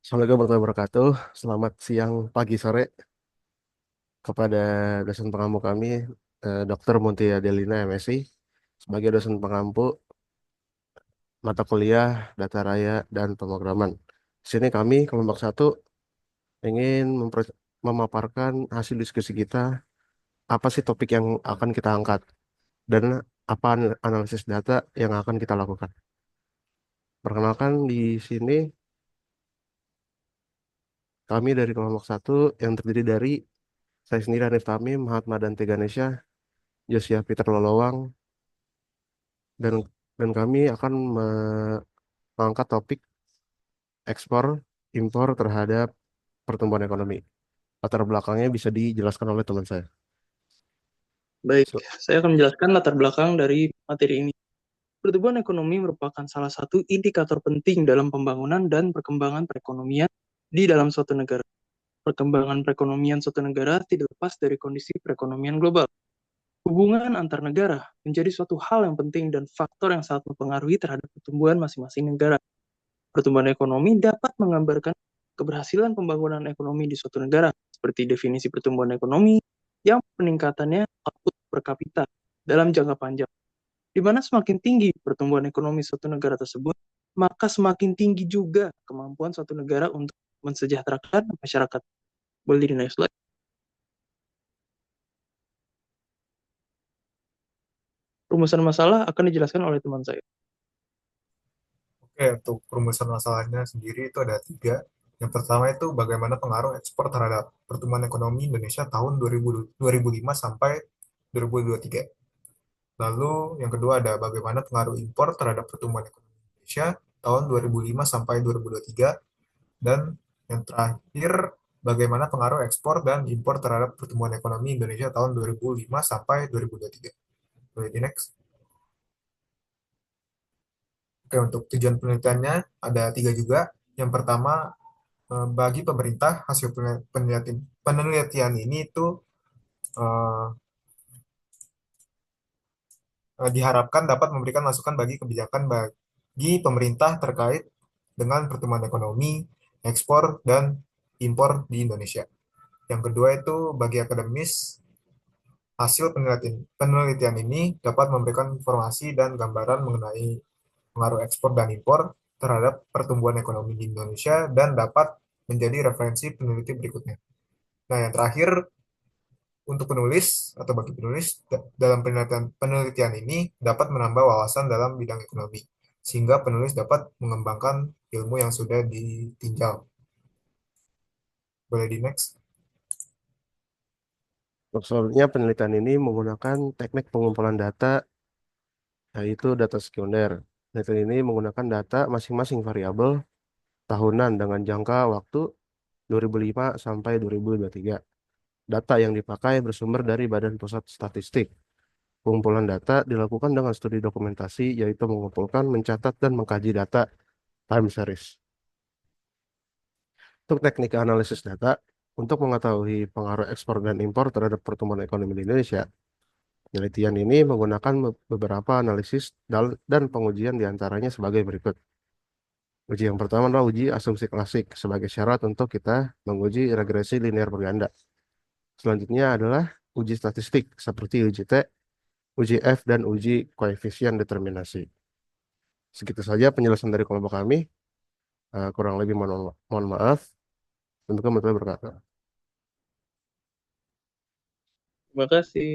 Assalamualaikum warahmatullahi wabarakatuh. Selamat siang, pagi, sore kepada dosen pengampu kami, Dr. Muntia Delina, MSI, sebagai dosen pengampu mata kuliah Data Raya dan Pemrograman. Di sini kami, kelompok satu, ingin memaparkan hasil diskusi kita, apa sih topik yang akan kita angkat, dan apa analisis data yang akan kita lakukan. Perkenalkan di sini, kami dari kelompok satu yang terdiri dari saya sendiri Hanif Tamim, Mahatma Dante Ganesha, Josia Peter Lolowang, dan kami akan mengangkat topik ekspor impor terhadap pertumbuhan ekonomi. Latar belakangnya bisa dijelaskan oleh teman saya. Baik, So- saya akan menjelaskan latar belakang dari materi ini. Pertumbuhan ekonomi merupakan salah satu indikator penting dalam pembangunan dan perkembangan perekonomian di dalam suatu negara. Perkembangan perekonomian suatu negara tidak lepas dari kondisi perekonomian global. Hubungan antar negara menjadi suatu hal yang penting dan faktor yang sangat mempengaruhi terhadap pertumbuhan masing-masing negara. Pertumbuhan ekonomi dapat menggambarkan keberhasilan pembangunan ekonomi di suatu negara, seperti definisi pertumbuhan ekonomi yang peningkatannya output per kapita dalam jangka panjang. Di mana semakin tinggi pertumbuhan ekonomi suatu negara tersebut, maka semakin tinggi juga kemampuan suatu negara untuk mensejahterakan masyarakat. Boleh di next slide. Rumusan masalah akan dijelaskan oleh teman saya. Oke, untuk perumusan masalahnya sendiri itu ada tiga. Yang pertama itu bagaimana pengaruh ekspor terhadap pertumbuhan ekonomi Indonesia tahun 2005 sampai 2023. Lalu yang kedua ada bagaimana pengaruh impor terhadap pertumbuhan ekonomi Indonesia tahun 2005 sampai 2023. Dan yang terakhir, bagaimana pengaruh ekspor dan impor terhadap pertumbuhan ekonomi Indonesia tahun 2005 sampai 2023. Boleh di next. Oke, untuk tujuan penelitiannya ada tiga juga. Yang pertama, bagi pemerintah hasil penelitian ini itu eh, diharapkan dapat memberikan masukan bagi kebijakan bagi pemerintah terkait dengan pertumbuhan ekonomi, ekspor, dan impor di Indonesia. Yang kedua itu bagi akademis, hasil penelitian ini dapat memberikan informasi dan gambaran mengenai pengaruh ekspor dan impor terhadap pertumbuhan ekonomi di Indonesia dan dapat menjadi referensi peneliti berikutnya. Nah, yang terakhir, untuk penulis atau bagi penulis dalam penelitian ini dapat menambah wawasan dalam bidang ekonomi, sehingga penulis dapat mengembangkan ilmu yang sudah ditinjau. Boleh di next. Untuk selanjutnya, penelitian ini menggunakan teknik pengumpulan data, yaitu data sekunder. Penelitian ini menggunakan data masing-masing variabel tahunan dengan jangka waktu 2005 sampai 2023. Data yang dipakai bersumber dari Badan Pusat Statistik. Pengumpulan data dilakukan dengan studi dokumentasi, yaitu mengumpulkan, mencatat, dan mengkaji data time series. Untuk teknik analisis data, untuk mengetahui pengaruh ekspor dan impor terhadap pertumbuhan ekonomi di Indonesia, penelitian ini menggunakan beberapa analisis dan pengujian diantaranya sebagai berikut. Uji yang pertama adalah uji asumsi klasik sebagai syarat untuk kita menguji regresi linear berganda. Selanjutnya adalah uji statistik seperti uji T, uji F, dan uji koefisien determinasi. Segitu saja penjelasan dari kelompok kami. Kurang lebih mohon maaf. Untuk kementerian berkata. Terima kasih.